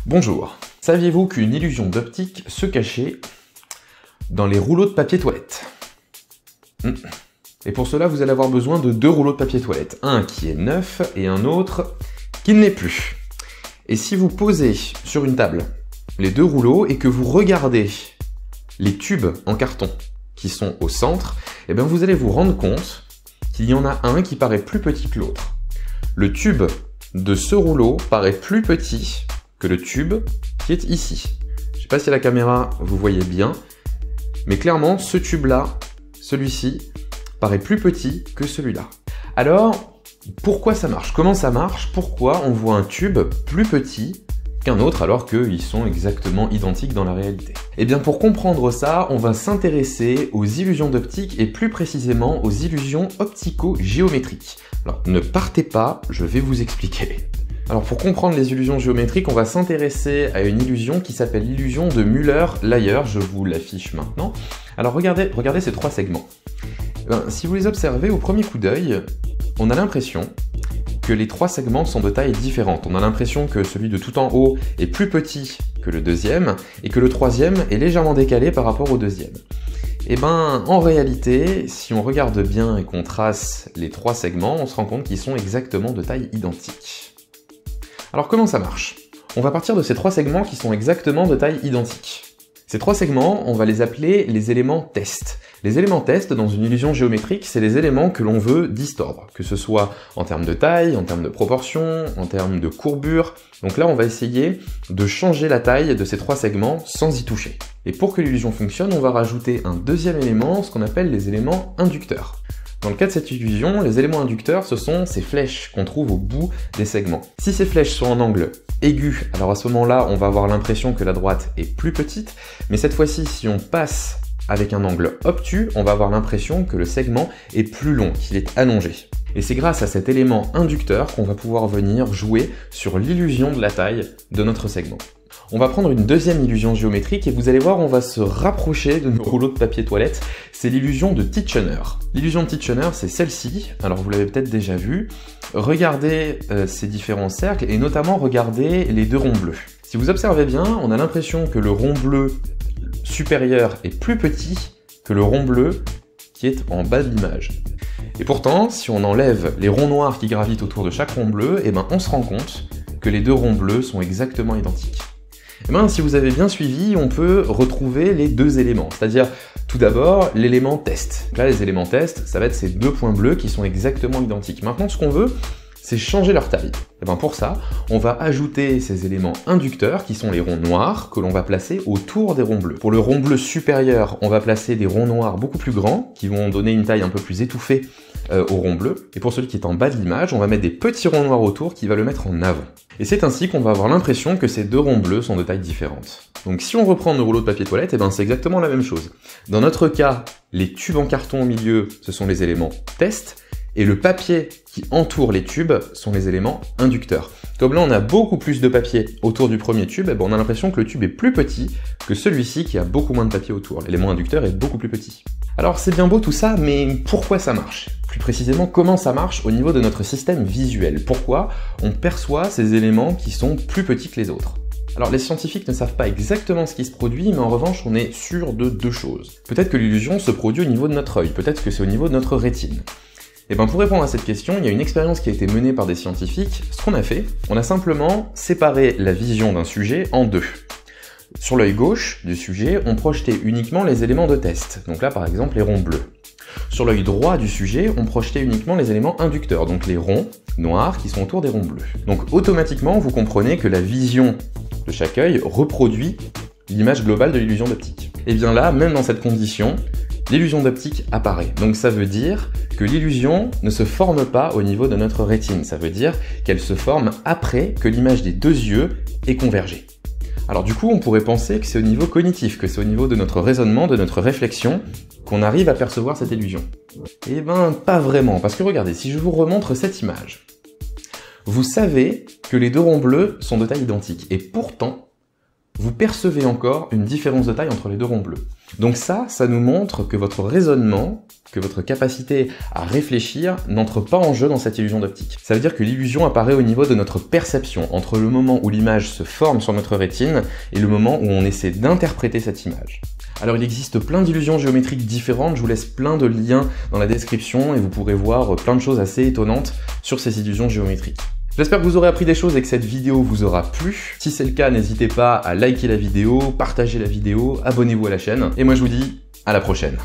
Bonjour. Saviez-vous qu'une illusion d'optique se cachait dans les rouleaux de papier toilette? Et pour cela, vous allez avoir besoin de deux rouleaux de papier toilette. Un qui est neuf et un autre qui ne l'est plus. Et si vous posez sur une table les deux rouleaux et que vous regardez les tubes en carton qui sont au centre, eh bien vous allez vous rendre compte qu'il y en a un qui paraît plus petit que l'autre. Le tube de ce rouleau paraît plus petit que le tube qui est ici. Je ne sais pas si à la caméra vous voyez bien, mais clairement ce tube-là, celui-ci, paraît plus petit que celui-là. Alors, pourquoi ça marche? Comment ça marche? Pourquoi on voit un tube plus petit qu'un autre alors qu'ils sont exactement identiques dans la réalité? Eh bien pour comprendre ça, on va s'intéresser aux illusions d'optique et plus précisément aux illusions optico-géométriques. Alors ne partez pas, je vais vous expliquer. Alors pour comprendre les illusions géométriques, on va s'intéresser à une illusion qui s'appelle l'illusion de Müller-Lyer, je vous l'affiche maintenant. Alors regardez ces trois segments. Si vous les observez au premier coup d'œil, on a l'impression que les trois segments sont de taille différente. On a l'impression que celui de tout en haut est plus petit que le deuxième et que le troisième est légèrement décalé par rapport au deuxième. Et ben en réalité, si on regarde bien et qu'on trace les trois segments, on se rend compte qu'ils sont exactement de taille identique. Alors comment ça marche? On va partir de ces trois segments qui sont exactement de taille identique. Ces trois segments, on va les appeler les éléments test. Les éléments test dans une illusion géométrique, c'est les éléments que l'on veut distordre, que ce soit en termes de taille, en termes de proportion, en termes de courbure. Donc là, on va essayer de changer la taille de ces trois segments sans y toucher. Et pour que l'illusion fonctionne, on va rajouter un deuxième élément, ce qu'on appelle les éléments inducteurs. Dans le cas de cette illusion, les éléments inducteurs, ce sont ces flèches qu'on trouve au bout des segments. Si ces flèches sont en angle aigu, alors à ce moment-là, on va avoir l'impression que la droite est plus petite, mais cette fois-ci, si on passe avec un angle obtus, on va avoir l'impression que le segment est plus long, qu'il est allongé. Et c'est grâce à cet élément inducteur qu'on va pouvoir venir jouer sur l'illusion de la taille de notre segment. On va prendre une deuxième illusion géométrique et vous allez voir, on va se rapprocher de nos rouleaux de papier toilette. C'est l'illusion de Titchener. L'illusion de Titchener, c'est celle-ci. Alors vous l'avez peut-être déjà vue. Regardez ces différents cercles et notamment regardez les deux ronds bleus. Si vous observez bien, on a l'impression que le rond bleu supérieur est plus petit que le rond bleu qui est en bas de l'image. Et pourtant, si on enlève les ronds noirs qui gravitent autour de chaque rond bleu, eh ben on se rend compte que les deux ronds bleus sont exactement identiques. Eh bien, si vous avez bien suivi, on peut retrouver les deux éléments, c'est-à-dire tout d'abord l'élément test. Donc là, les éléments test, ça va être ces deux points bleus qui sont exactement identiques. Maintenant, ce qu'on veut, c'est changer leur taille. Et bien pour ça, on va ajouter ces éléments inducteurs qui sont les ronds noirs que l'on va placer autour des ronds bleus. Pour le rond bleu supérieur, on va placer des ronds noirs beaucoup plus grands qui vont donner une taille un peu plus étouffée au rond bleu. Et pour celui qui est en bas de l'image, on va mettre des petits ronds noirs autour qui va le mettre en avant. Et c'est ainsi qu'on va avoir l'impression que ces deux ronds bleus sont de tailles différentes. Donc si on reprend nos rouleaux de papier toilette, eh ben c'est exactement la même chose. Dans notre cas, les tubes en carton au milieu, ce sont les éléments test, et le papier qui entoure les tubes sont les éléments inducteurs. Comme là on a beaucoup plus de papier autour du premier tube, eh ben on a l'impression que le tube est plus petit que celui-ci qui a beaucoup moins de papier autour. L'élément inducteur est beaucoup plus petit. Alors c'est bien beau tout ça, mais pourquoi ça marche? Plus précisément, comment ça marche au niveau de notre système visuel? Pourquoi on perçoit ces éléments qui sont plus petits que les autres? Alors les scientifiques ne savent pas exactement ce qui se produit, mais en revanche on est sûr de deux choses. Peut-être que l'illusion se produit au niveau de notre œil, peut-être que c'est au niveau de notre rétine. Et bien pour répondre à cette question, il y a une expérience qui a été menée par des scientifiques. Ce qu'on a fait, on a simplement séparé la vision d'un sujet en deux. Sur l'œil gauche du sujet, on projetait uniquement les éléments de test, donc là par exemple les ronds bleus. Sur l'œil droit du sujet, on projetait uniquement les éléments inducteurs, donc les ronds noirs qui sont autour des ronds bleus. Donc automatiquement, vous comprenez que la vision de chaque œil reproduit l'image globale de l'illusion d'optique. Et bien là, même dans cette condition, l'illusion d'optique apparaît. Donc ça veut dire que l'illusion ne se forme pas au niveau de notre rétine. Ça veut dire qu'elle se forme après que l'image des deux yeux ait convergé. Alors du coup, on pourrait penser que c'est au niveau cognitif, que c'est au niveau de notre raisonnement, de notre réflexion, qu'on arrive à percevoir cette illusion. Eh ben, pas vraiment, parce que regardez, si je vous remontre cette image, vous savez que les deux ronds bleus sont de taille identique, et pourtant, vous percevez encore une différence de taille entre les deux ronds bleus. Donc ça nous montre que votre raisonnement, que votre capacité à réfléchir n'entre pas en jeu dans cette illusion d'optique. Ça veut dire que l'illusion apparaît au niveau de notre perception, entre le moment où l'image se forme sur notre rétine et le moment où on essaie d'interpréter cette image. Alors il existe plein d'illusions géométriques différentes, je vous laisse plein de liens dans la description et vous pourrez voir plein de choses assez étonnantes sur ces illusions géométriques. J'espère que vous aurez appris des choses et que cette vidéo vous aura plu. Si c'est le cas, n'hésitez pas à liker la vidéo, partager la vidéo, abonnez-vous à la chaîne. Et moi je vous dis à la prochaine.